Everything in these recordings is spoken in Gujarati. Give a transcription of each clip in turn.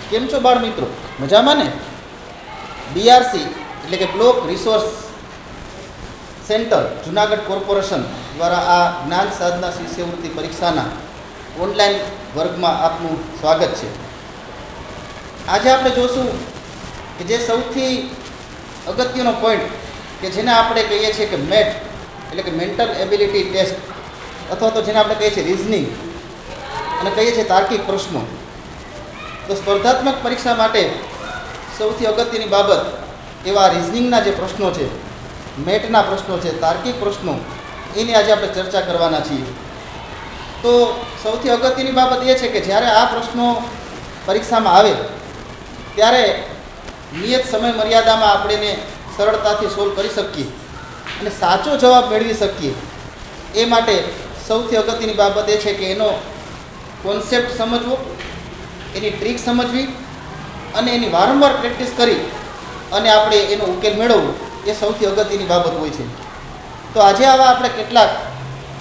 કેમ છો બાળ મિત્રો? મજામાં ને? બીઆરસી એટલે કે block resource centre Junagadh corporation દ્વારા આ જ્ઞાન સાધના શિષ્યવૃત્તિ પરીક્ષાના ઓનલાઈન વર્ગમાં આપનું સ્વાગત છે. આજે આપણે જોશું કે જે સૌથી અગત્યનો પોઈન્ટ કે જેને આપણે કહીએ છીએ કે મેટ એટલે કે મેન્ટલ એબિલિટી ટેસ્ટ અથવા તો જેને આપણે કહીએ છીએ રિઝનિંગ અને કહીએ છીએ તાર્કિક પ્રશ્નો. તો સ્પર્ધાત્મક પરીક્ષા માટે સૌથી અગત્યની બાબત એવા રિઝનિંગના જે પ્રશ્નો છે, મેટના પ્રશ્નો છે, તાર્કિક પ્રશ્નો, એની આજે આપણે ચર્ચા કરવાના છીએ. તો સૌથી અગત્યની બાબત એ છે કે જ્યારે આ પ્રશ્નો પરીક્ષામાં આવે ત્યારે નિયત સમય મર્યાદામાં આપણે એને સરળતાથી સોલ્વ કરી શકીએ અને સાચો જવાબ મેળવી શકીએ એ માટે સૌથી અગત્યની બાબત એ છે કે એનો કોન્સેપ્ટ સમજવો, એની ટ્રીક સમજવી અને એની વારંવાર પ્રેક્ટિસ કરી અને આપણે એનો ઉકેલ મેળવવો એ સૌથી અગત્યની બાબત હોય છે. તો આજે આવા આપણે કેટલાક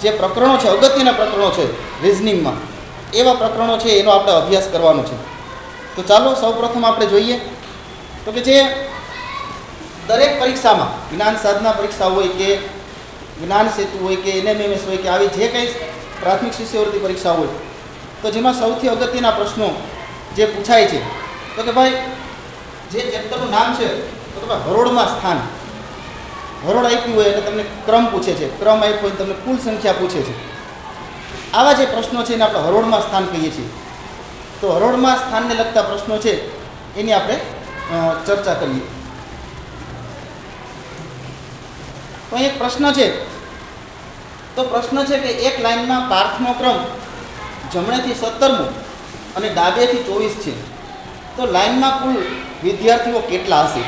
જે પ્રકરણો છે, અગત્યના પ્રકરણો છે રિઝનિંગમાં, એવા પ્રકરણો છે એનો આપણે અભ્યાસ કરવાનો છે. તો ચાલો સૌપ્રથમ આપણે જોઈએ તો કે જે દરેક પરીક્ષામાં જ્ઞાન સાધના પરીક્ષા હોય કે જ્ઞાન સેતુ હોય કે એનએમએમએસ હોય કે આવી જે કંઈ પ્રાથમિક શિષ્યવૃત્તિ પરીક્ષા હોય તો જેમાં સૌથી અગત્યના પ્રશ્નો જે પૂછાય છે તો કે ભાઈ જે ચેપ્ટરનું નામ છે તો કે ભાઈ હરોળમાં સ્થાન, હરોળ આપ્યું હોય અને તમને ક્રમ પૂછે છે, ક્રમ આપ્યો હોય તમને કુલ સંખ્યા પૂછે છે. આવા જે પ્રશ્નો છે એને આપણે હરોળમાં સ્થાન કહીએ છીએ. તો હરોળમાં સ્થાનને લગતા પ્રશ્નો છે એની આપણે ચર્ચા કરીએ. તો અહીં એક પ્રશ્ન છે. તો પ્રશ્ન છે કે એક લાઇનમાં પાર્થનો ક્રમ જમણેથી 17મો અને ડાબેથી 24 છે. તો લાઇનમાં કુલ વિદ્યાર્થીઓ કેટલા હશે?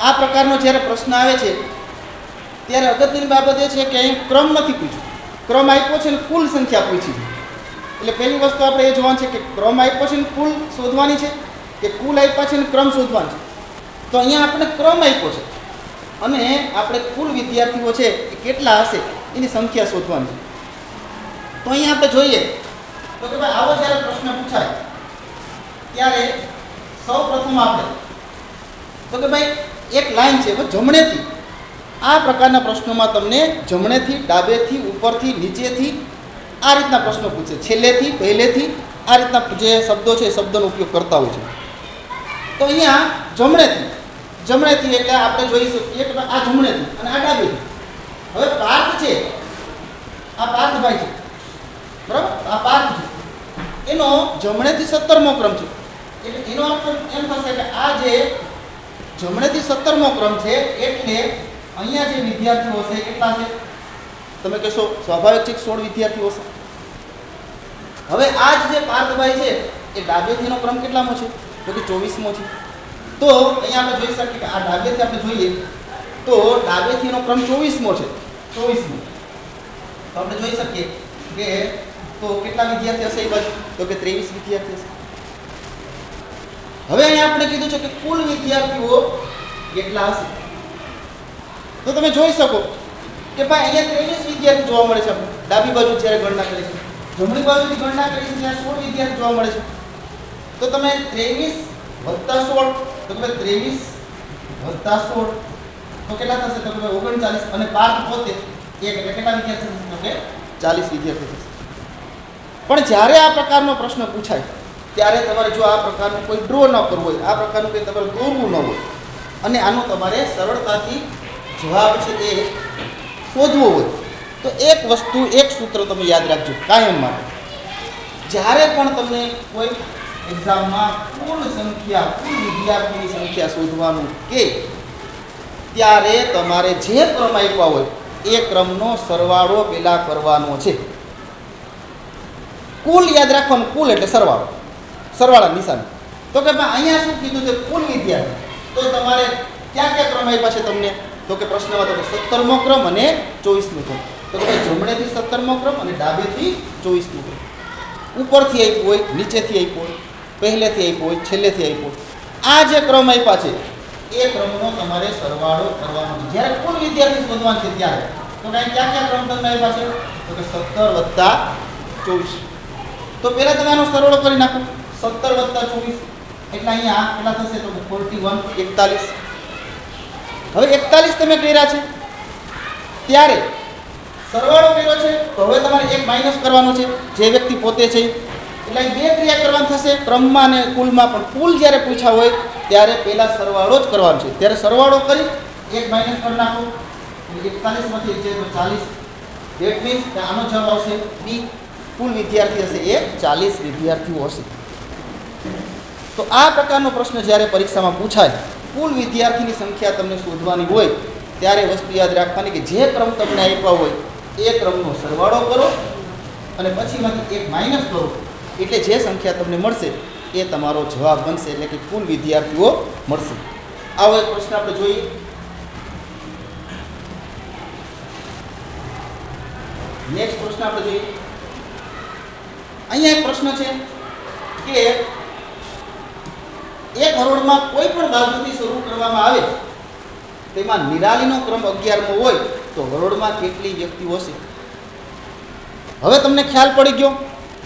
આ પ્રકારનો જ્યારે પ્રશ્ન આવે છે ત્યારે અગત્યની બાબત એ છે કે અહીં ક્રમ નથી પૂછ્યો, ક્રમ આપ્યો છે ને કુલ સંખ્યા પૂછી છે. એટલે પહેલી વસ્તુ આપણે એ જોવાની છે કે ક્રમ આપ્યો છે ને કુલ શોધવાની છે કે કુલ આપ્યા છે ને ક્રમ શોધવાની છે. તો અહીંયા આપણે ક્રમ આપ્યો છે અને આપણે કુલ વિદ્યાર્થીઓ છે એ કેટલા હશે એની સંખ્યા શોધવાની છે. તો અહીંયા આપણે જોઈએ તો કે ભાઈ આવો જ્યારે પ્રશ્ન પૂછાય ત્યારે સૌ પ્રથમ આપણે તો કે ભાઈ એક લાઈન છે જમણેથી, આ પ્રકારના પ્રશ્નોમાં તમને જમણેથી, ડાબેથી, ઉપરથી, નીચેથી આ રીતના પ્રશ્નો પૂછે, છેલ્લેથી, પહેલેથી આ રીતના જે શબ્દો છે એ શબ્દોનો ઉપયોગ કરતા હોય છે. તો અહીંયા જમણેથી એટલે આપણે જોઈ શકીએ કે આ જમણેથી અને આ ડાબેથી. હવે પાર્થ છે, આ પાર્થભાઈ છે, બરાબર, આ પાર્થ છે, એનો જમણેથી 17મો ક્રમ છે. એટલે એનો અર્થ એમ થશે કે આ જે જમણેથી 17મો ક્રમ છે એટલે અહીંયા જે વિદ્યાર્થીઓ છે કેટલા છે? તમે કહેશો સ્વાભાવિક છે 16 વિદ્યાર્થીઓ છે. હવે આ જે પાર્થભાઈ છે એ ડાબેથીનો ક્રમ કેટલામો છે? તો કે 24મો છે. તો અહીંયા આપણે જોઈ શકીએ કે આ ડાબેથી આપણે જોઈએ તો ડાબેથીનો ક્રમ 24મો છે, 24મો. તો આપણે જોઈ શકીએ કે તો કેટલા વિદ્યાર્થી હશે એ બાજુ? તો કે 23 વિદ્યાર્થી હશે. હવે અહીંયા આપણે કીધું છે કે કુલ વિદ્યાર્થીઓ કેટલા હશે? તો તમે જોઈ શકો કે ભાઈ અહીંયા 23 વિદ્યાર્થી જોવા મળે છે. આપણે ડાબી બાજુ જ્યારે ગણના કરી છે, જમણી બાજુથી ગણના કરી છે ત્યાં 16 વિદ્યાર્થી જોવા મળે છે. તો તમે 23 + 16 તો કે 23 + 16 તો કેટલા થશે? તો કે 39. અને પાર્થ પોતે એક એટલે કેટલા વિદ્યાર્થી થશે? તો કે 40 વિદ્યાર્થી થશે. પણ જ્યારે આ પ્રકારનો પ્રશ્ન પૂછાય ત્યારે તમારે જો આ પ્રકારનું કોઈ ડ્રો ન કરવો હોય, આ પ્રકારનું કંઈ તમારે દોરવું ન હોય અને આનો તમારે સરળતાથી જવાબ છે એ શોધવો હોય તો એક વસ્તુ, એક સૂત્ર તમે યાદ રાખજો કાયમ માટે. જ્યારે પણ તમને કોઈ એક્ઝામમાં કુલ વિદ્યાર્થીની સંખ્યા શોધવાનું કે ત્યારે તમારે જે ક્રમ આપ્યા હોય એ ક્રમનો સરવાળો પહેલાં કરવાનો છે. કુલ યાદ રાખવાનું, કુલ એટલે સરવાળો, સરવાળા નિશાન. તો કે ભાઈ અહીંયા શું કીધું છે? કુલ વિદ્યાર્થી. તો તમારે ક્યાં ક્યાં ક્રમ આપ્યા છે તમને? તો કે પ્રશ્નમાં તો કે 17મો ક્રમ અને 24મો ક્રમ. તો કે જમણેથી 17મો ક્રમ અને ડાબેથી 24મો ક્રમ. ઉપરથી આપ્યું હોય, નીચેથી આપ્યું હોય, પહેલેથી આપ્યું હોય, છેલ્લેથી આપ્યું હોય, આ જે ક્રમ આપ્યા છે એ ક્રમનો તમારે સરવાળો કરવાનો છે જ્યારે કુલ વિદ્યાર્થી શોધવાનું છે ત્યારે. તો ક્યાં ક્યાં ક્રમ તમને આપ્યા છે? તો કે 17 + 24. તો પહેલાં તમે આનો સરવાળો કરી નાખો. 17 + 24 એટલે અહીંયા કેટલા થશે તો 41 41. હવે 41 તમે કર્યા છે ત્યારે સરવાળો કર્યો છે તો હવે તમારે એક માઈનસ કરવાનો છે જે વ્યક્તિ પોતે છે. એટલે અહીં બે ક્રિયા કરવાની થશે ક્રમમાં અને કુલમાં. પણ કુલ જ્યારે પૂછ્યા હોય ત્યારે પહેલા સરવાળો જ કરવાનો છે. ત્યારે સરવાળો કરી એક માઈનસ કરી નાખો. 41 માંથી છે તો 40. ધેટ મીન્સ કે આનો જવાબ આવશે બી. કુલ વિદ્યાર્થી હશે એ 40 વિદ્યાર્થીઓ હશે. તો આ પ્રકારનો પ્રશ્ન જ્યારે પરીક્ષામાં પૂછાય, કુલ વિદ્યાર્થીની સંખ્યા તમને શોધવાની હોય ત્યારે વસ્તુ યાદ રાખવાની કે જે ક્રમ તમને આપ્યા હોય એ ક્રમનો સરવાળો કરો અને પછીમાંથી એક માઇનસ કરો એટલે જે સંખ્યા તમને મળશે એ તમારો જવાબ બનશે. એટલે કે કુલ વિદ્યાર્થીઓ મળશે. આવો એક પ્રશ્ન આપણે જોઈએ. નેક્સ્ટ પ્રશ્ન આપણે જોઈએ. અહીંયા એક પ્રશ્ન છે કે એક હરોળમાં કોઈ પણ બાજુથી શરૂ કરવામાં આવે તેમાં નિરાલીનો ક્રમ 11મો હોય તો હરોળમાં કેટલી વ્યક્તિઓ હશે? હવે તમને ખ્યાલ પડી ગયો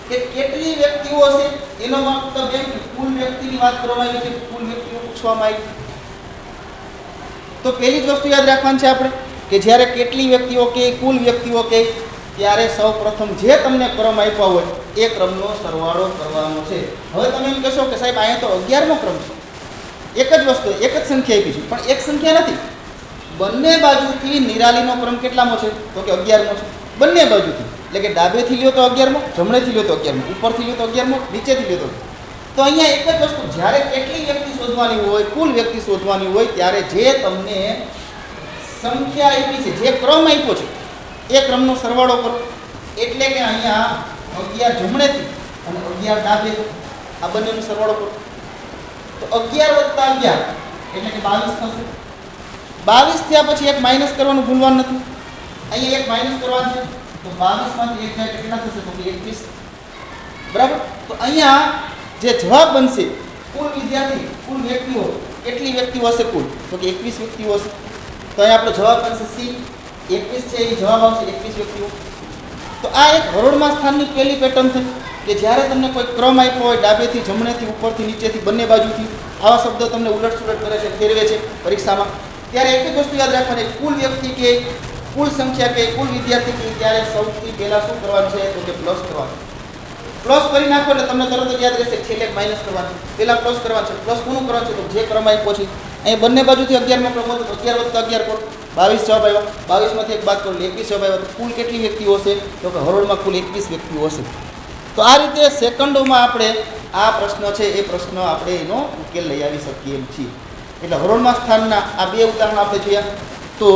કે કેટલી વ્યક્તિઓ હશે. એનો મતલબ એમ કે કુલ વ્યક્તિની વાત કરવામાં આવી છે, કુલ વ્યક્તિઓ પૂછવામાં આવી. તો પહેલી જ વસ્તુ યાદ રાખવાની છે આપણે કે જ્યારે કેટલી વ્યક્તિઓ કે કુલ વ્યક્તિઓ કે ત્યારે સૌપ્રથમ જે તમને ક્રમ આપ્યા હોય એ ક્રમનો સરવાળો કરવાનો છે. હવે તમે એમ કહેશો કે સાહેબ અહીંયા તો 11મો ક્રમ છે, એક જ વસ્તુ એક જ સંખ્યા આપી છે. પણ એક સંખ્યા નથી. બંને બાજુથી નિરાલીનો ક્રમ કેટલામો છે તો કે 11મો છે. બંને બાજુથી એટલે કે ડાબેથી લ્યો તો 11મો, જમણેથી લ્યો તો 11મો, ઉપરથી લ્યો તો 11મો, નીચેથી લ્યો તો. તો અહીંયા એક જ વસ્તુ, જ્યારે કેટલી વ્યક્તિ શોધવાની હોય, કુલ વ્યક્તિ શોધવાની હોય ત્યારે જે તમને સંખ્યા આપી છે, જે ક્રમ આપ્યો છે એ ક્રમનો સરવાળો કરો. એટલે કે અહીંયા 11 જમણેથી અને 11 ડાબેથી આ બંનેનો સરવાળો કરો તો 11 + 11 એટલે કે 22 થશે. 22 થયા પછી એક માઇનસ કરવાનું ભૂલવાનું નથી. અહીંયા એક માઇનસ કરવાનું છે તો 22 માંથી એક જાય કેટલા થશે તો કે 21. બરાબર. તો અહીંયા જે જવાબ બનશે કુલ વિદ્યાર્થી, કુલ વ્યક્તિઓ કેટલી વ્યક્તિઓ હશે કુલ તો કે 21 વ્યક્તિઓ હશે. તો અહીંયા આપણો જવાબ બનશે સી. 21 છે એ જવાબ આવશે 21 વ્યક્તિઓ. તો આ એક હરોળમાં સ્થાનની પહેલી પેટર્ન થઈ કે જ્યારે તમને કોઈ ક્રમ આપ્યો હોય ડાબેથી જમણેથી ઉપરથી નીચેથી બંને બાજુથી આવા શબ્દો તમને ઉલટસુલટ કરે છે, ફેરવે છે પરીક્ષામાં, ત્યારે એક જ વસ્તુ યાદ રાખવાની કુલ વ્યક્તિ કે કુલ સંખ્યા કે કુલ વિદ્યાર્થી કે ત્યારે સૌથી પહેલાં શું કરવાનું છે તો કે પ્લસ કરવાનું. પ્લસ કરી નાખો એટલે તમને તરત જ યાદ રહેશે. છેલ્લે માઇનસ કરવાનું, પહેલાં પ્લસ કરવાનું છે. પ્લસ કોનું કરવાનું છે તો જે ક્રમ આપ્યો છે. અહીં બંને બાજુથી 11મો ક્રમ હતો તો 11 + 11 કરો, 22 જવાબ આવ્યો. 22 માંથી એક બાદ કરો એટલે 21 જવાબ આવ્યો. તો કુલ કેટલી વ્યક્તિઓ હશે તો કે હરોળમાં કુલ 21 વ્યક્તિઓ હશે. તો આ રીતે સેકન્ડોમાં આપણે આ પ્રશ્ન છે એ પ્રશ્ન આપણે એનો ઉકેલ લઈ આવી શકીએ એમ છીએ. એટલે હરોળમાં સ્થાનના આ બે ઉદાહરણ આપણે જોયા તો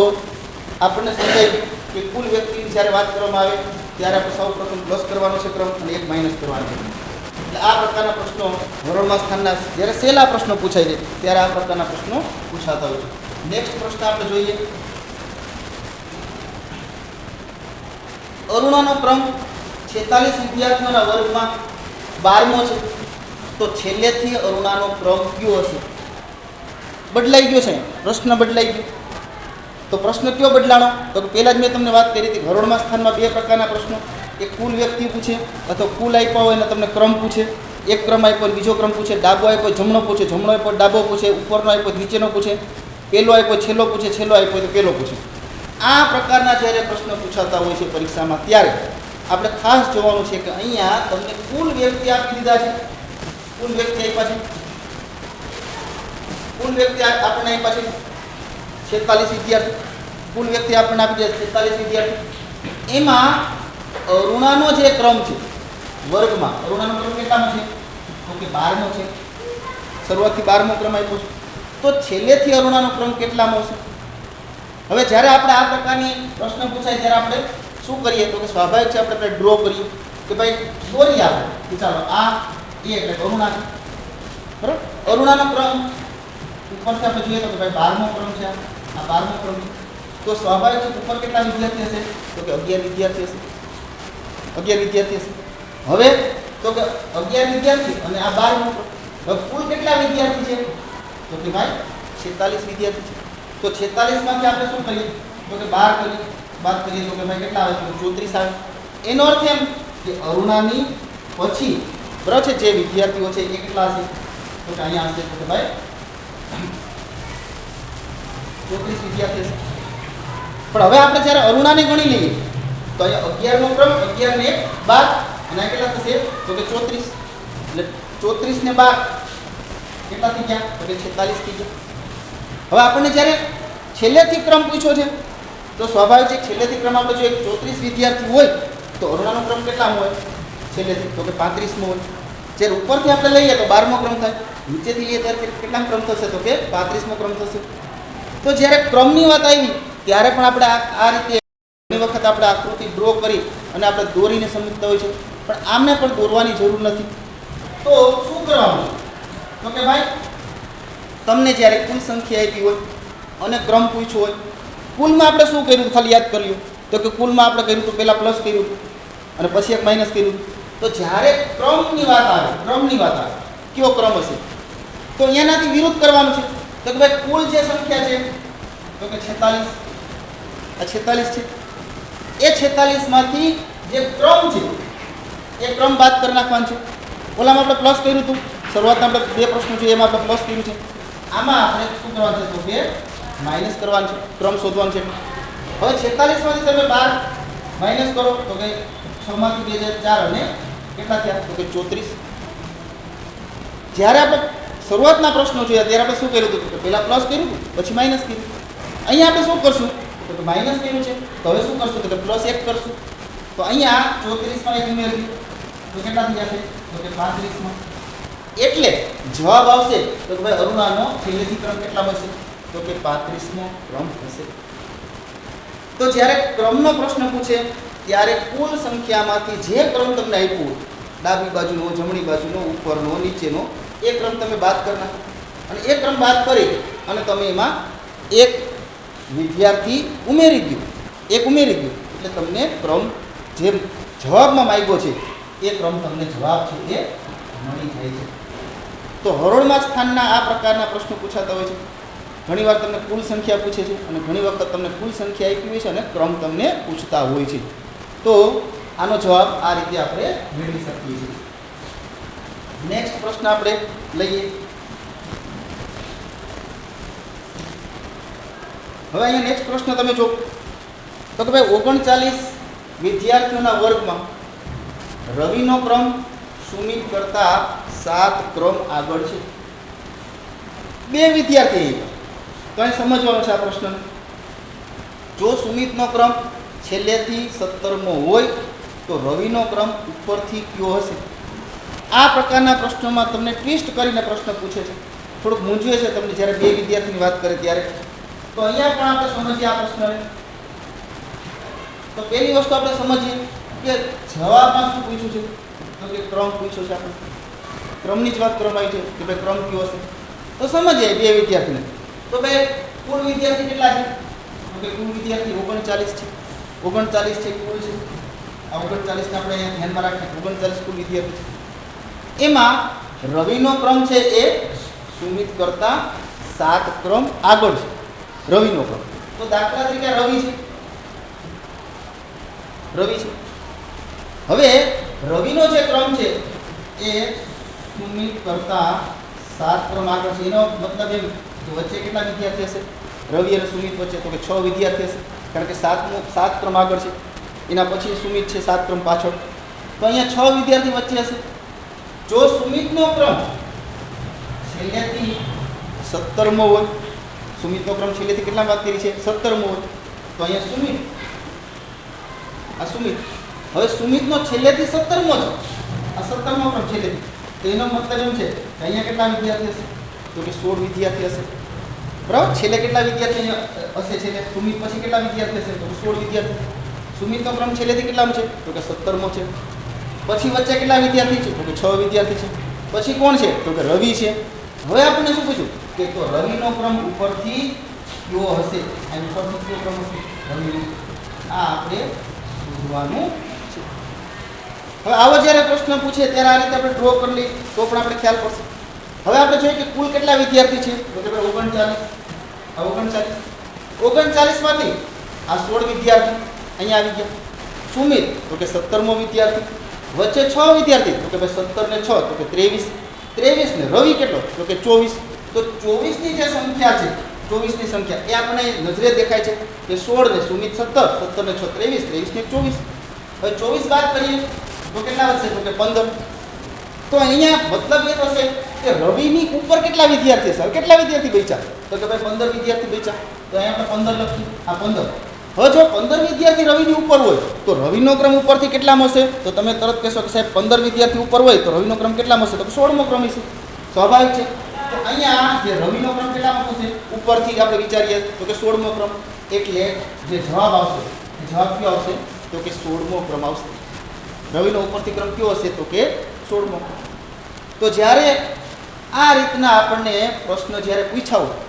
આપણને સમજાય કે કુલ વ્યક્તિની જ્યારે વાત કરવામાં આવે ત્યારે આપણે સૌ પ્રથમ પ્લસ કરવાનો છે ક્રમ અને એક માઇનસ કરવાનો છે. એટલે આ પ્રકારના પ્રશ્નો હરોળમાં સ્થાનના જ્યારે સહેલા પ્રશ્નો પૂછાય છે ત્યારે આ પ્રકારના પ્રશ્નો પૂછાતા હોય છે. નેક્સ્ટ પ્રશ્ન આપણે જોઈએ. અરુણાનો ક્રમ 46 વિદ્યાર્થીઓના વર્ગમાં 12મો છે તો છેલ્લેથી અરુણાનો ક્રમ કયો હશે? બદલાઈ ગયો છે, પ્રશ્ન બદલાઈ ગયો. તો પ્રશ્ન કયો બદલાણો તો પહેલાં જ મેં તમને વાત કરી હતી હરોળમાં સ્થાનમાં બે પ્રકારના પ્રશ્નો, એક કુલ વ્યક્તિ પૂછે અથવા કુલ આપ્યા હોય અને તમને ક્રમ પૂછે. એક ક્રમ આપ્યો બીજો ક્રમ પૂછે, ડાબો આપ્યો જમણો પૂછે, જમણો આપ્યો ડાબો પૂછે, ઉપરનો આપ્યો નીચેનો પૂછે, પહેલો આપ્યો છેલ્લો પૂછે, છેલ્લો આપ્યો તો પહેલો પૂછે. આ પ્રકારના જ્યારે પ્રશ્ન પૂછાતા હોય છે પરીક્ષામાં ત્યારે આપણે ખાસ જોવાનું છે કે અહીંયા તમને કુલ વ્યક્તિ આપી દીધા છે, કુલ વ્યક્તિ આપ્યા છે, કુલ વ્યક્તિ આપણને આપ્યા છે 46 વિદ્યાર્થી. કુલ વ્યક્તિ આપણને આપી દે 46 વિદ્યાર્થી. એમાં અરુણાનો જે ક્રમ છે વર્ગમાં, અરુણાનો ક્રમ કેટલામો છે તો કે 12મો છે. શરૂઆતથી 12મો ક્રમ આપ્યો છે તો છેલ્લેથી અરુણાનો ક્રમ કેટલામો છે? હવે જ્યારે આપણે આ પ્રકારની પ્રશ્ન પૂછાય ત્યારે આપણે શું કરીએ તો કે સ્વાભાવિક છે આપણે ડ્રો કરીએ કે ભાઈ દોરી આપણે કે ચાલો આ એ એટલે અરુણા છે. બરાબર. અરુણાનો ક્રમ ઉપરથી આપણે જોઈએ તો કે ભાઈ 12મો ક્રમ છે, આ 12મો ક્રમ છે. તો સ્વાભાવિક છે ઉપર કેટલા વિદ્યાર્થી હશે તો કે 11 વિદ્યાર્થી હશે. 11 વિદ્યાર્થી હશે. હવે તો કે 11 વિદ્યાર્થી અને આ 12મો ક્રમ. હવે કુલ કેટલા વિદ્યાર્થી છે તો કે ભાઈ 46 વિદ્યાર્થી છે. તો 46 માંથી આપણે શું કરીએ તો કે 12 કરીએ, બાદ કરીએ તો કે ભાઈ કેટલા આવે તો 34 આવે. એનો અર્થ એમ કે અરુણાની પછી બરાબર છે. જે વિદ્યાર્થીઓ છે એ કેટલા હશે? તો કે અહીંયા હશે તો કે ભાઈ 34 વિદ્યાર્થી હશે. પણ હવે આપણે જ્યારે અરુણાને ગણી લઈએ તો અહીંયા 11નો ક્રમ, 11 ને 1 12 અને આ કેટલા થશે? તો કે 34. એટલે 34 ને 12 કેટલા થઈ ગયા? તો કે 46 થઈ ગયા. હવે આપણને જ્યારે છેલ્લેથી ક્રમ પૂછ્યો છે તો સ્વાભાવિક છે છેલ્લેથી ક્રમ આપણે જો 34 વિદ્યાર્થી હોય તો અરુણાનો ક્રમ કેટલામો હોય છેલ્લેથી? તો કે 35મો હોય. જ્યારે ઉપરથી આપણે લઈએ તો 12મો ક્રમ થાય, નીચેથી લઈએ ત્યારે કેટલામો ક્રમ થશે? તો કે 35મો ક્રમ થશે. તો જ્યારે ક્રમની વાત આવી ત્યારે પણ આપણે આ રીતે ઘણી વખત આપણે આકૃતિ ડ્રો કરી અને આપણે દોરીને સમજતા હોય છે, પણ આમને પણ દોરવાની જરૂર નથી. તો શું કરવાનું? તો કે ભાઈ તમને જ્યારે કુલ સંખ્યા આપી હોય અને ક્રમ પૂછ્યો હોય, કુલમાં આપણે શું કર્યું ખાલી યાદ કરી લો. તો કે કુલમાં આપણે કર્યું તો પહેલાં પ્લસ કર્યું અને પછી એક માઇનસ કર્યું. તો જ્યારે ક્રમની વાત આવે કયો ક્રમ હશે? તો એનાથી વિરુદ્ધ કરવાનું છે. તો કે ભાઈ કુલ જે સંખ્યા છે તો કે 46, આ 46 છે. એ 46 માંથી જે ક્રમ છે એ ક્રમ બાદ કરી નાખવાનો છે. ઓલામાં આપણે પ્લસ કર્યું હતું, શરૂઆતમાં આપણે 2 પ્રશ્નો છે એમાં આપણે પ્લસ કર્યું છે, આમાં આપણે શું કરવાનું છે? તો કે માઇનસ કરવાનું છે, ક્રમ શોધવાનો છે. હવે 46 માંથી તમે 12 માઇનસ કરો તો કે 6 માંથી 2 4 અને કેટલા થયા? તો કે 34. જ્યારે આપણે શરૂઆતના પ્રશ્નો જોયા ત્યારે આપણે શું કર્યું હતું? કે પહેલા પ્લસ કર્યું હતું પછી માઇનસ કર્યું. અહીંયા આપણે શું કરશું? તો કે માઇનસ કર્યું છે તો હવે શું કરશું? તો કે પ્લસ 1 કરશું. તો અહીંયા 34 માં 1 ઉમેર્યું તો કેટલા થઈ જશે? તો કે 35 માં. એટલે જવાબ આવશે તો કે ભાઈ અરુણાનો છેલ્લેથી ક્રમ કેટલા હશે? તો કે 35મો ક્રમ હશે. તો જ્યારે ક્રમનો પ્રશ્ન પૂછે ત્યારે કુલ સંખ્યામાંથી જે ક્રમ તમને આપ્યો, ડાબી બાજુનો, જમણી બાજુનો, ઉપરનો, નીચેનો, એ ક્રમ તમે બાદ કરી નાખો અને એ ક્રમ બાદ કરી અને તમે એમાં એક વિદ્યાર્થી ઉમેરી દો, એટલે તમને ક્રમ જે જવાબમાં માંગ્યો છે એ ક્રમ તમને જવાબ છે એ મળી જાય છે. તો હરોળમાં સ્થાનના આ પ્રકારના પ્રશ્નો પૂછાતા હોય છે. ઘણીવાર તમને કુલ સંખ્યા પૂછે છે અને ઘણી વખત તમને કુલ સંખ્યા આપી હોય છે અને ક્રમ તમને પૂછતા હોય છે. તો આનો જવાબ આ રીતે આપણે મેળવી શકીએ છીએ. નેક્સ્ટ પ્રશ્ન આપણે લઈએ. હવે અહીંયા નેક્સ્ટ પ્રશ્ન તમે જો તો કે ભાઈ 39 વિદ્યાર્થીઓના વર્ગમાં રવિનો ક્રમ સુમિત કરતા 7 ક્રમ આગળ છે. 2 વિદ્યાર્થી તો અહીં સમજવાનું છે આ પ્રશ્ન. જો સુમિતનો ક્રમ છેલ્લેથી 17મો હોય તો રવિનો ક્રમ ઉપરથી કયો હશે? આ પ્રકારના પ્રશ્નોમાં તમને ટ્વિસ્ટ કરીને પ્રશ્ન પૂછે છે, થોડુંક મૂંઝવે છે તમને જ્યારે 2 વિદ્યાર્થીની વાત કરે ત્યારે. તો અહીંયા પણ આપણે સમજીએ આ પ્રશ્નને. તો પહેલી વસ્તુ આપણે સમજીએ કે જવાબમાં શું પૂછ્યું છે? તો કે ક્રમ પૂછ્યો છે. આપણે ક્રમની જ વાત કરવામાં આવી છે કે ભાઈ ક્રમ કયો હશે. તો સમજીએ 2 વિદ્યાર્થીને. તો ભાઈ કુલ વિદ્યાર્થી કેટલા છે? તો કે કુલ વિદ્યાર્થી 39 છે. 39 છે કુલ છે. આ 39 ને આપણે અહીંયા ધ્યાનમાં રાખીએ. 39 કુલ વિદ્યાર્થી છે. એમાં રવિનો ક્રમ છે એ સુમિત કરતા 7 ક્રમ આગળ છે. રવિનો ક્રમ તો દાખલા તરીકે રવિ છે. હવે રવિનો જે ક્રમ છે એ સુમિત કરતા 7 ક્રમ આગળ છે. એનો મતલબ એમ કે વચ્ચે કેટલા વિદ્યાર્થી હશે? રવિ અને સુમિત વચ્ચે તો કે 6 વિદ્યાર્થી હશે, કારણ કે 7 ક્રમ આગળ છે, એના પછી સુમિત છે 7 ક્રમ પાછળ. તો અહીંયા 6 વિદ્યાર્થી વચ્ચે હશે. જો સુમિતનો ક્રમ છેલ્લેથી 17મો હોય, સુમિતનો ક્રમ છેલ્લેથી કેટલા વાત કરી છે? 17મો હોય. તો અહીંયા સુમિત, આ સુમિત. હવે સુમિતનો છેલ્લેથી 17મો છે, આ 17મો ક્રમ છેલ્લેથી. તો એનો મતલબ એમ છે કે અહીંયા કેટલા વિદ્યાર્થી હશે? તો કે 16 વિદ્યાર્થી હશે. બરાબર? છેલ્લે કેટલા વિદ્યાર્થી હશે? છેલ્લે સુમિત પછી કેટલા વિદ્યાર્થી હશે? તો 16 વિદ્યાર્થી. સુમિતનો ક્રમ છેલ્લેથી કેટલામો છે? તો કે 17મો છે. પછી વચ્ચે કેટલા વિદ્યાર્થી છે? તો કે 6 વિદ્યાર્થી છે. પછી કોણ છે? તો કે રવિ છે. હવે આપણને શું પૂછ્યું કે તો રવિનો ક્રમ ઉપરથી કયો હશે? આ ઉપરથી કયો ક્રમ હશે? રવિનો. આ આપણે શોધવાનું છે. હવે આવો જ્યારે પ્રશ્ન પૂછે ત્યારે આ રીતે આપણે ડ્રો કરી લઈએ તો પણ આપણે ખ્યાલ પડશે. હવે આપણે જોઈએ કે કુલ કેટલા વિદ્યાર્થી છે? તો કે 39. આ 39 માંથી આ 16 વિદ્યાર્થી અહીંયા આવી ગયા. સુમિત તો કે 17મો વિદ્યાર્થી. વચ્ચે 6 વિદ્યાર્થી, તો કે ભાઈ 17 ને 6 તો કે 23, 23 ને રવિ કેટલો તો કે 24. તો 24 ની જે સંખ્યા છે, 24 ની સંખ્યા એ આપણને નજરે દેખાય છે કે 16 ને સુમિત 17, 17 ને 6 23, 23 ને 24. હવે 24 બાદ કરીએ તો કેટલા વધશે તો કે 15. તો અહીંયા મતલબ એ થશે કે રવિની ઉપર કેટલા વિદ્યાર્થી હશે? કેટલા વિદ્યાર્થી બચ્યા તો કે ભાઈ 15 વિદ્યાર્થી બચ્યા. તો અહીંયા આપણે 15 લખીએ, આ 15. હવે જો 15 વિદ્યાર્થી રવિની ઉપર હોય તો રવિનો ક્રમ ઉપરથી કેટલામાં હશે? તો તમે તરત કહેશો કે સાહેબ 15 વિદ્યાર્થી ઉપર હોય તો રવિનો ક્રમ કેટલામાં હશે? તો 16મો ક્રમ હશે. સ્વાભાવિક છે. તો અહીંયા જે રવિનો ક્રમ કેટલામાં હશે ઉપરથી આપણે વિચારીએ તો કે 16મો ક્રમ. એટલે જે જવાબ આવશે એ જવાબ કયો આવશે તો કે 16મો ક્રમ આવશે. રવિનો ઉપરથી ક્રમ કયો હશે તો કે 16મો. તો જ્યારે આ રીતના આપણને પ્રશ્ન જ્યારે પૂછ્યા હોય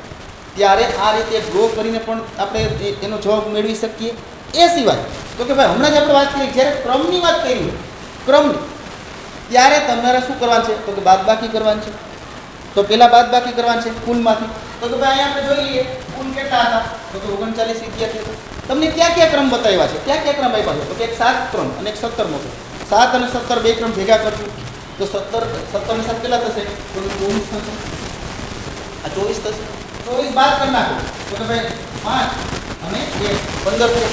ત્યારે આ રીતે ડ્રો કરીને પણ આપણે એનો જવાબ મેળવી શકીએ. એ સિવાય તો કે ભાઈ હમણાં જ આપણે વાત કરી જ્યારે ક્રમની વાત કરી હોય, ક્રમની, ત્યારે તમારે શું કરવાનું છે તો કે બાદબાકી કરવાની છે. તો પહેલાં બાદબાકી કરવાની છે કુલમાંથી. તો કે ભાઈ અહીંયા આપણે જોઈ લઈએ કુલ કેટલા હતા તો કે 39 વિદ્યાર્થી હતા. તમને ક્યાં ક્યાં ક્રમ બતાવ્યા છે, ક્યાં ક્યાં ક્રમ આપ્યા છે તો કે એક 7 ક્રમ અને એક 17મો ક્રમ. 7 અને 17 બે ક્રમ ભેગા કરશું તો 17 ને 7 કેટલા થશે તો 24 થશે. આ 24 થશે. 24 બાદ કરી નાખો તો કે ભાઈ 5 અને 1 15 થશે.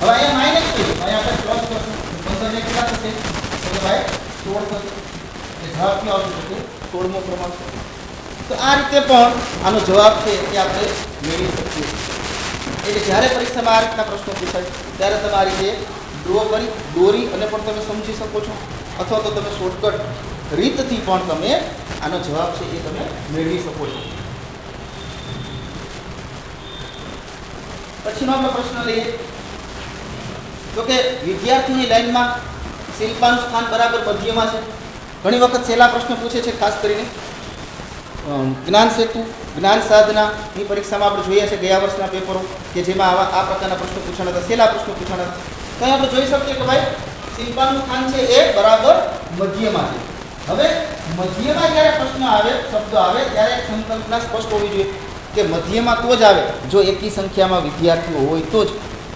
હવે અહીંયા માઇનસ કરીએ, અહીંયા આપણે પ્લસ કરશું 15 ને કેટલા થશે તો કે ભાઈ 16 થશે. એ જવાબ કયો આવશે તો 16મો ક્રમ આવશે. તો આ રીતે પણ આનો જવાબ છે એ આપણે મેળવી શકીએ. એટલે જ્યારે પરીક્ષામાં આ રીતના પ્રશ્નો પૂછાય ત્યારે તમે આ રીતે ડ્રો કરી દોરી અને પણ તમે સમજી શકો છો, અથવા તો તમે શોર્ટકટ રીતથી પણ તમે આનો જવાબ છે એ તમે મેળવી શકો છો. પછીનો આપણે પ્રશ્ન લઈએ તો કે વિદ્યાર્થીની લાઈનમાં શિલ્પાનું સ્થાન બરાબર મધ્યમાં છે. ઘણી વખત છેલ્લા પ્રશ્ન પૂછે છે, ખાસ કરીને જ્ઞાન સેતુ, જ્ઞાન સાધનાની પરીક્ષામાં આપણે જોઈએ છે ગયા વર્ષના પેપરો કે જેમાં આ પ્રકારના પ્રશ્નો પૂછાણા હતા, છેલ્લા પ્રશ્નો પૂછાણા હતા. તો આપણે જોઈ શકીએ કે ભાઈ શિલ્પાનું સ્થાન છે એ બરાબર મધ્યમાં છે. હવે મધ્યમાં જ્યારે પ્રશ્ન આવે, શબ્દ આવે ત્યારે એક સંકલ્પના સ્પષ્ટ હોવી જોઈએ કે મધ્યમાં તો જ આવે જો એકી સંખ્યામાં વિદ્યાર્થીઓ હોય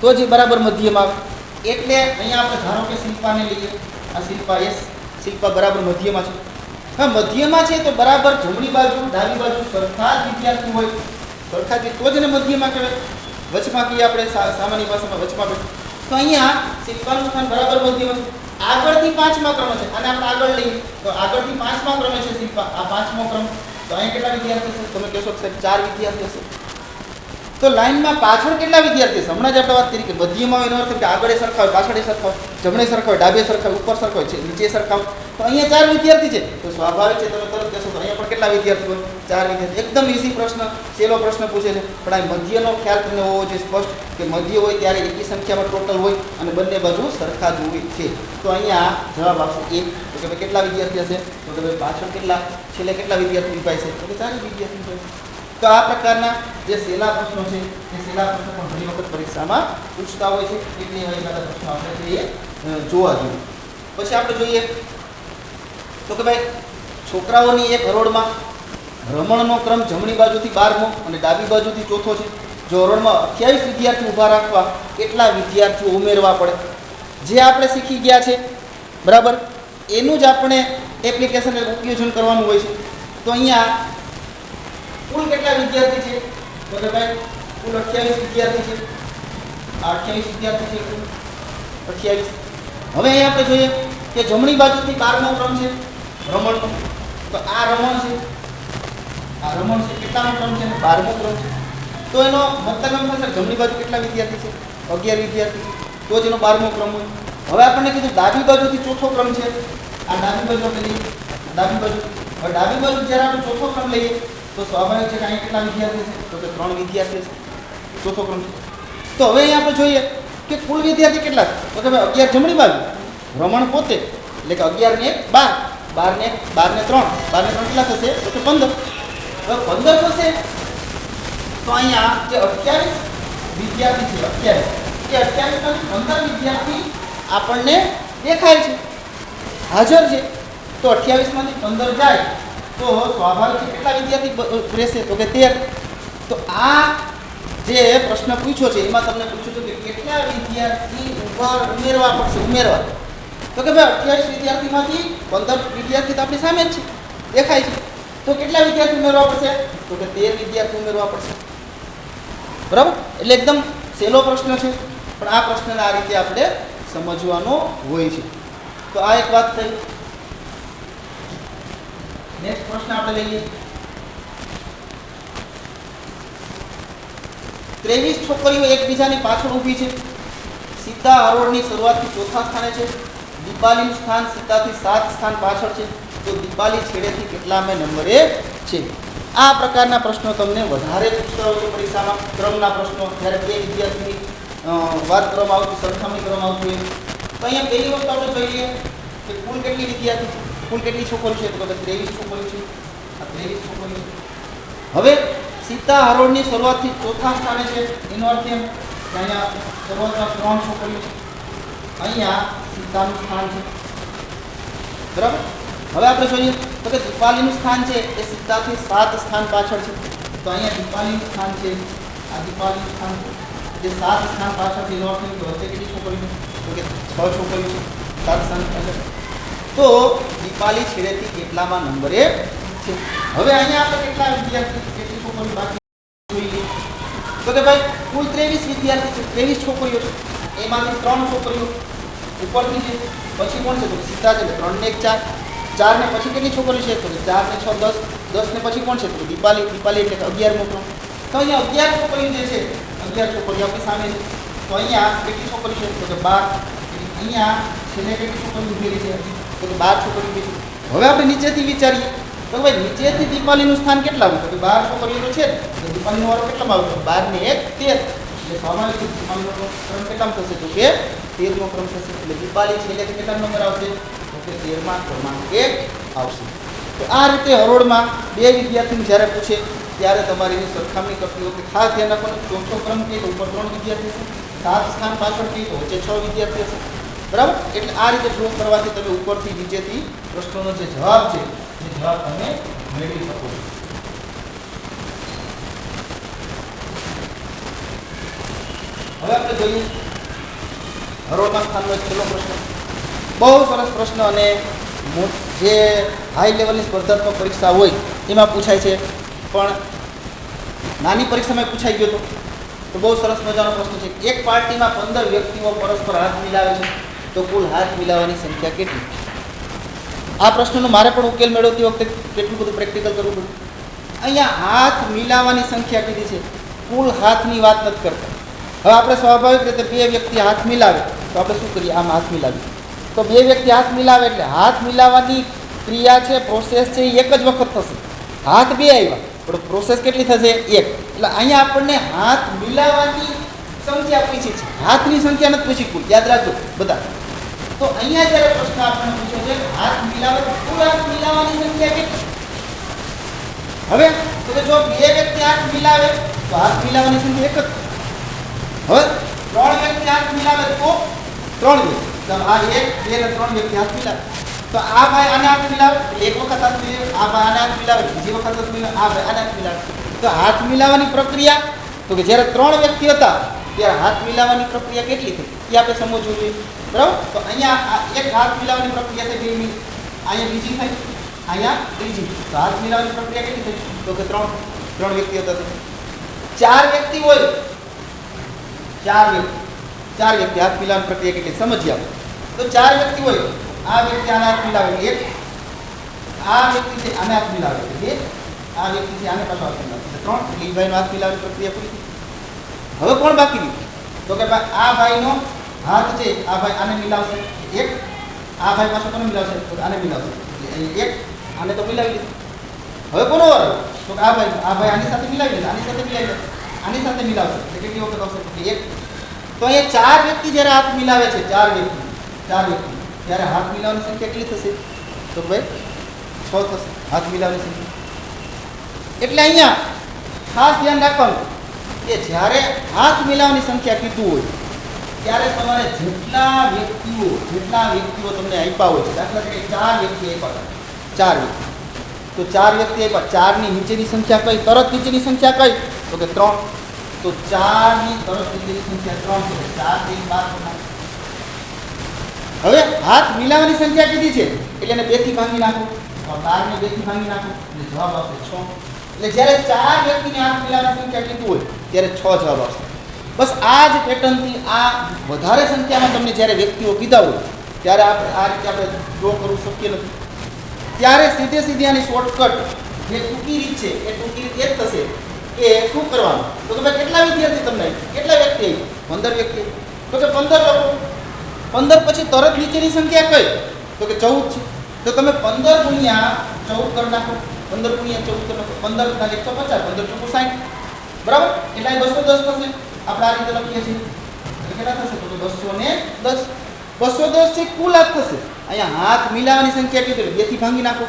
તો જ એ બરાબર મધ્યમાં આવે. એટલે અહીંયા આપણે ધારો કે શિલ્પાને લઈએ, આ શિલ્પા એસ, શિલ્પા બરાબર મધ્યમાં છે. હા મધ્યમાં છે તો બરાબર જમણી બાજુ ડાબી બાજુ સરખા જ વિદ્યાર્થી હોય, સરખા જ તો જ એને મધ્યમાં કહેવાય. વચમાં કહીએ આપણે સામાન્ય ભાષામાં વચમાં કહીએ. તો અહીંયા શિલ્પાનું સ્થાન બરાબર મધ્યમાં છે. આગળથી 5મા ક્રમ છે, અને આપણે આગળ લઈએ તો આગળથી 5મા ક્રમે છે શિલ્પા, આ 5મો ક્રમ. તો અહીંયા કેટલા વિદ્યાર્થી છે તમે કહેશો કે સાહેબ 4 વિદ્યાર્થી હશે. તો લાઈનમાં પાછળ કેટલા વિદ્યાર્થી છે? હમણાં જ આપણે વાત કરી કે મધ્યમાં એનો અર્થ કે આગળ સરખા હોય, પાછળ સરખા હોય, જમણે સરખા હોય, ડાબે સરખા હોય, ઉપર સરખા હોય, નીચે સરખા હોય. તો અહીંયા 4 વિદ્યાર્થી છે તો સ્વાભાવિક છે તમે તરત કહેશો તો અહીંયા પણ કેટલા વિદ્યાર્થી હોય? 4 વિદ્યાર્થી. એકદમ ઈઝી પ્રશ્ન, સહેલો પ્રશ્ન પૂછે છે, પણ આ મધ્યનો ખ્યાલ તમને હોવો જોઈએ સ્પષ્ટ કે મધ્ય હોય ત્યારે એકી સંખ્યામાં ટોટલ હોય અને બંને બાજુ સરખા જ હોય છે. તો અહીંયા જવાબ આવશે 1. તો કે ભાઈ કેટલા વિદ્યાર્થી હશે તો કે ભાઈ પાછળ કેટલા, છેલ્લે કેટલા વિદ્યાર્થી વિભાય છે તો કે 4 વિદ્યાર્થી વિભાય છે. તો આ પ્રકારના જે સહેલા પ્રશ્નો છે એ સહેલા પ્રશ્નો પણ ઘણી વખત પરીક્ષામાં પૂછતા હોય છે. એટલે એવા પ્રશ્નો આપણે એ જોવા જોઈએ. પછી આપણે જોઈએ તો કે ભાઈ છોકરાઓની એક હરોળમાં રમણનો ક્રમ જમણી બાજુથી 12મો અને ડાબી બાજુથી 4થો છે. જો હરોળમાં 28 વિદ્યાર્થી ઊભા રાખવા કેટલા વિદ્યાર્થીઓ ઉમેરવા પડે? જે આપણે શીખી ગયા છે બરાબર એનું જ આપણે એપ્લિકેશન ઉપયોજન કરવાનું હોય છે. તો અહીંયા કુલ કેટલા વિદ્યાર્થી છે તો કે ભાઈ કુલ 28 વિદ્યાર્થી છે. આ 28 વિદ્યાર્થી છે કુલ 28. હવે અહીં આપણે જોઈએ કે જમણી બાજુથી 12મો ક્રમ છે રમણનો. તો આ રમણ છે, આ રમણ છે, કેટલામો ક્રમ છે? 12મો ક્રમ છે. તો એનો મતલબ એમ થશે જમણી બાજુ કેટલા વિદ્યાર્થી છે? 11 વિદ્યાર્થી છે. તો જ એનો 12મો ક્રમ હોય. હવે આપણને કીધું ડાબી બાજુથી 4થો ક્રમ છે. આ ડાબી બાજુ આપણે લઈએ, ડાબી બાજુ. હવે ડાબી બાજુ જ્યારે આપણે 4થો ક્રમ લઈએ તો સ્વાભાવિક છે કે અહીં કેટલા વિદ્યાર્થી છે તો કે 3 વિદ્યાર્થી છે, 4થો ક્રમ છે. તો હવે અહીં આપણે જોઈએ કે કુલ વિદ્યાર્થી કેટલા છે તો કે ભાઈ 11 જમણી બાજુ, રમણ પોતે એટલે કે 11 ને 1 12, 12 ને 3, 12 ને 3 કેટલા થશે તો કે 15. હવે 15 થશે તો અહીંયા જે 28 વિદ્યાર્થી છે, 28 એ 28 માંથી 15 વિદ્યાર્થી આપણને દેખાય છે, હાજર છે. તો 28 માંથી 15 જાય તો સ્વાભાવિક છે કેટલા વિદ્યાર્થી રહેશે તો કે 13. તો આ જે પ્રશ્ન પૂછ્યો છે એમાં તમને પૂછ્યું હતું કે કેટલા વિદ્યાર્થી ઉમેરવા પડશે, ઉમેરવા. તો કે ભાઈ 28 વિદ્યાર્થીમાંથી 15 વિદ્યાર્થી તો આપણી સામે જ છે, દેખાય છે. તો કેટલા વિદ્યાર્થી ઉમેરવા પડશે? તો કે 13 વિદ્યાર્થી ઉમેરવા પડશે. બરાબર? એટલે એકદમ સહેલો પ્રશ્ન છે, પણ આ પ્રશ્નને આ રીતે આપણે સમજવાનો હોય છે. તો આ એક વાત થઈ. નેક્સ્ટ પ્રશ્ન આપણે લઈએ. 23 છોકરીઓ એકબીજાની પાછળ ઊભી છે. સીતા હરોળની શરૂઆતથી ચોથા સ્થાને છે. દીપાલીનું સ્થાન સીતાથી 7 સ્થાન પાછળ છે. તો દીપાલી છેડેથી કેટલામે નંબરે છે? આ પ્રકારના પ્રશ્નો તમને વધારે પૂછતા હોય છે પરીક્ષામાં. ક્રમના પ્રશ્નો જ્યારે બે વિદ્યાર્થીની વાત કરવામાં આવતી, સરખામણી કરવામાં આવતી હોય. તો અહીંયા પહેલી વસ્તુ આપણે જોઈ લઈએ કે કુલ કેટલી વિદ્યાર્થી છે, કુલ કેટલી છોકરીઓ છે? તો કે 23 છોકરીઓ છે. આ 23 છોકરીઓ છે. હવે સીતા હરોળની શરૂઆતથી ચોથા સ્થાને છે, એનો અર્થ એમ કે અહીંયા શરૂઆતમાં 3 છોકરીઓ છે. અહીંયા સીતાનું સ્થાન છે. બરાબર? હવે આપણે જોઈએ તો કે દીપાલીનું સ્થાન છે એ સીતાથી 7 સ્થાન પાછળ છે. તો અહીંયા દીપાલીનું સ્થાન છે, આ દીપાલીનું સ્થાન છે જે 7 સ્થાન પાછળ છે. એનો અર્થ એમ કે વચ્ચે કેટલી છોકરીઓ? તો કે 6 છોકરીઓ છે, 7 સ્થાન પાછળ. તો દીપાલી છેડેથી કેટલામાં નંબરે છે? હવે અહીંયા આપણે કેટલા વિદ્યાર્થી, કેટલી છોકરીઓ બાકી જોઈએ? તો કે ભાઈ કુલ 23 વિદ્યાર્થી છે, 23 છોકરીઓ છે. એમાંથી 3 છોકરીઓ ઉપરથી છે. પછી કોણ છે? તો સીતા છે, 3 ને 1 4. 4 ને પછી કેટલી છોકરીઓ છે? તો 4 ને 6 10. 10 ને પછી કોણ છે? તો દીપાલી. દીપાલી એટલે 11મો ક્રમ. તો અહીંયા 11 છોકરીઓ જે છે, 11 છોકરીઓ આપણી સામે છે. તો અહીંયા કેટલી છોકરીઓ છે? તો કે 12. અહીંયા છેલ્લે કેટલી છોકરીઓ ઉભેલી છે? તો કે 12 છોકરીઓ ઉભી છે. હવે આપણે નીચેથી વિચારીએ તો ભાઈ નીચેથી દીપાલીનું સ્થાન કેટલામાં? તો કે 12 છોકરીઓ તો છે જ. તો દીપાલીનો વારો કેટલામાં આવશે? 12 ને 1 13. એટલે સ્વાભાવિક દીપાલીનો ક્રમ કેટલામાં થશે? તો કે 13મો ક્રમ થશે. એટલે દીપાલી છેલ્લેથી કેટલા નંબર આવશે? તો કે 13મા ક્રમાંકે આવશે. તો આ રીતે હરોળમાં બે વિદ્યાર્થીને જ્યારે પૂછે ત્યારે તમારે એની સરખામણી કરતી વખતે ખાસ ધ્યાન રાખવાનું. ચોથો ક્રમ કહે તો ઉપર 3 વિદ્યાર્થી છે, 7 સ્થાન પાછળ કહે તો વચ્ચે 6 વિદ્યાર્થીઓ છે. બરાબર? એટલે આ રીતે ડ્રો કરવાથી તમે ઉપરથી નીચેથી પ્રશ્નોનો જે જવાબ છે એ જવાબ તમે મેળવી શકો છો. હવે આપણે જોઈએ હરોળમાં સ્થાનનો છેલ્લો પ્રશ્ન. બહુ સરસ પ્રશ્ન અને જે હાઈ લેવલની સ્પર્ધાત્મક પરીક્ષા હોય એમાં પૂછાય છે, પણ નાની પરીક્ષામાં પૂછાઈ ગયો તો બહુ સરસ મજાનો પ્રશ્ન છે. એક પાર્ટીમાં 15 વ્યક્તિઓ પરસ્પર હાથ મિલાવે છે, તો કુલ હાથ મિલાવવાની સંખ્યા કેટલી? આ પ્રશ્નનો મારે પણ ઉકેલ મેળવતી વખતે કેટલું બધું પ્રેક્ટિકલ કરવું પડ્યું. અહીંયા હાથ મિલાવવાની સંખ્યા કીધી છે, કુલ હાથની વાત નથી કરતા. હવે આપણે સ્વાભાવિક રીતે બે વ્યક્તિ હાથ મિલાવે તો આપણે શું કરીએ? આમ હાથ મિલાવીએ તો બે વ્યક્તિ હાથ મિલાવે એટલે હાથ મિલાવવાની ક્રિયા છે, પ્રોસેસ છે એ એક જ વખત થશે. હાથ બે આવ્યા પણ પ્રોસેસ કેટલી થશે? એક. એટલે અહીંયા આપણને હાથ મિલાવવાની સંખ્યા પૂછી છે, હાથની સંખ્યા નથી પૂછી કુલ. યાદ રાખજો બધા. તો અહીંયા જ્યારે પ્રશ્ન આપણને પૂછ્યો છે હાથ મિલાવે, કુલ હાથ મિલાવવાની સંખ્યા કેટલી? હવે તો કે જો બે વ્યક્તિ હાથ મિલાવે તો હાથ મિલાવવાની સંખ્યા એક જ. હવે 3 વ્યક્તિ હાથ મિલાવે તો 3 વ્યક્તિ. આ 1 2 અને 3 વ્યક્તિ હાથ મિલાવે તો આ ભાઈ આને હાથ મિલાવે એક વખત હાથ મિલાવે, આ ભાઈ આને હાથ મિલાવે બીજી વખત હાથ મિલાવે, આ ભાઈ આને હાથ મિલાવે. તો હાથ મિલાવવાની પ્રક્રિયા તો કે જ્યારે 3 વ્યક્તિ હતા ત્યારે હાથ મિલાવવાની પ્રક્રિયા કેટલી થઈ એ આપણે સમજવું જોઈએ. બરાબર? તો અહીંયા એક હાથ મિલાવવાની પ્રક્રિયા થઈ 2 મિનિટ, અહીંયા બીજી થઈ, અહીંયા ત્રીજી. તો હાથ મિલાવવાની પ્રક્રિયા કેટલી થઈ? તો કે 3 વ્યક્તિ હતા તો 4 વ્યક્તિ હોય, 4 વ્યક્તિ હાથ મિલાવવાની પ્રક્રિયા કેટલી સમજીએ આપણે. તો 4 વ્યક્તિ હોય, આ વ્યક્તિ આને હાથ મિલાવે એક, આ વ્યક્તિ છે આને હાથ મિલાવે બે, આ વ્યક્તિ છે આને પાછો હાથ મિલાવે 3. લીભાઈનો હાથ મિલાવવાની પ્રક્રિયા પૂરી થઈ. હવે કોણ બાકી રહ્યું? તો કે ભાઈ આ ભાઈનો હાથ છે, આ ભાઈ આને મિલાવશે એક, આ ભાઈ પાછો કોને મિલાવશે? તો આને મિલાવશે એટલે એક, આને તો મિલાવી લીધું. હવે કોનો વારો? તો આ ભાઈ આની સાથે મિલાવી લે, આની સાથે મિલાવી લે, આની સાથે મિલાવશે એટલે કેટલી વખત આવશે? એક. તો અહીંયા 4 વ્યક્તિ જ્યારે હાથ મિલાવે છે, 4 વ્યક્તિ ત્યારે હાથ મિલાવવાની સંખ્યા કેટલી થશે? તો ભાઈ 6 થશે હાથ મિલાવવાની સંખ્યા. એટલે અહીંયા ખાસ ધ્યાન રાખવાનું કે જ્યારે હાથ મિલાવવાની સંખ્યા કીધું હોય ત્યારે તમારે જેટલા વ્યક્તિઓ તમને આપ્યા હોય છે, દાખલા તરીકે 4 વ્યક્તિ આપ્યા, 4 વ્યક્તિ, તો 4 વ્યક્તિ આપ્યા, 4 ની નીચેની સંખ્યા કઈ? તરત નીચેની સંખ્યા કઈ? તો કે 3. તો 4 ની તરત નીચેની સંખ્યા 3 છે. 4 થી 12 હવે હાથ મિલાવવાની સંખ્યા કેટલી છે એટલે એને 2 થી ભાંગી નાખો. તો 12 ને 2 થી ભાંગી નાખો એટલે જવાબ આવશે 6. એટલે જ્યારે 4 વ્યક્તિને હાથ મિલાવવાની સંખ્યા કીધું હોય ત્યારે 6 જવાબ આવશે. બસ આ જ પેટર્નથી આ વધારે સંખ્યામાં તમને જ્યારે વ્યક્તિઓ કીધા હોય ત્યારે આપણે આ રીતે આપણે ડ્રો કરવું શક્ય નથી. ત્યારે સીધી આની શોર્ટકટ જે ટૂંકી રીત છે એ ટૂંકી રીત એ જ થશે કે શું કરવાનું. તો તમે કેટલા વિદ્યાર્થી તમને કેટલા વ્યક્તિ આવી? 15 વ્યક્તિ. તો કે 15 લોકો. 15 પછી તરત નીચેની સંખ્યા કઈ? તો કે 14 છે. તો તમે 15 ગુણ્યા 14 કરી નાખો. 15 ગુણ્યા 14 કરી નાખો. 15 ના 150, 15 ચોકુ 60. બરાબર? એટલે 210 થશે. આપણે આ રીતે લખીએ છીએ. એટલે કેટલા થશે? તો 210. 210 છે કુલ હાથ થશે. અહીંયા હાથ મિલાવવાની સંખ્યા કેટલી? 2 થી ભાંગી નાખો.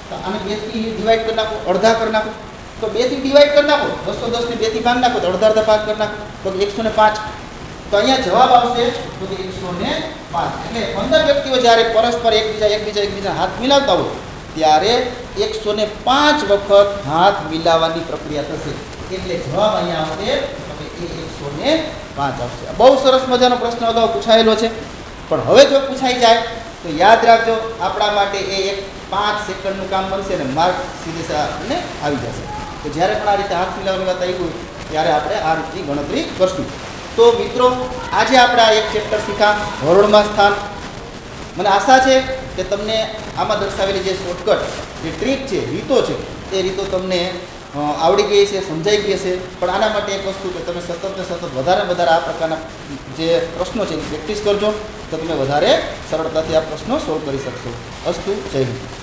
તો આને 2 થી ડિવાઈડ કરી નાખો, અડધા કરી નાખો. તો 2 થી ડિવાઈડ કરી નાખો. 210 ને 2 થી ભાંગી નાખો તો અડધા ભાગ કરી નાખો તો 105. તો અહીંયા જવાબ આવશે તો કે 105. એટલે 15 વ્યક્તિઓ જ્યારે પરસ્પર એકબીજા હાથ મિલાવતા હોય ત્યારે 105 વખત હાથ મિલાવવાની પ્રક્રિયા થશે. એટલે જવાબ અહીંયા આવશે તો કે 105 આવશે. બહુ સરસ મજાનો પ્રશ્ન અગાઉ પૂછાયેલો છે, પણ હવે જો પૂછાઈ જાય તો યાદ રાખજો આપણા માટે એ એક 5 સેકન્ડનું કામ બનશે અને માર્ક સીધે ને આવી જશે. તો જ્યારે પણ આ રીતે હાથ મિલાવવાની વાત આવી હોય ત્યારે આપણે આ રીતની ગણતરી કરશું. તો મિત્રો આજે આપણે આ એક ચેપ્ટર શીખ્યા હરોળમાં સ્થાન. મને આશા છે કે તમને આમાં દર્શાવેલી જે શોર્ટકટ જે ટ્રીક છે, રીતો છે, એ રીતો તમને આવડી ગઈ છે, સમજાઈ ગઈ છે. પણ આના માટે એક વસ્તુ કે તમે સતત વધારે આ પ્રકારના જે પ્રશ્નો છે એની પ્રેક્ટિસ કરજો તો તમે વધારે સરળતાથી આ પ્રશ્નો સોલ્વ કરી શકશો. અસ્તુ. જય હિન્દ.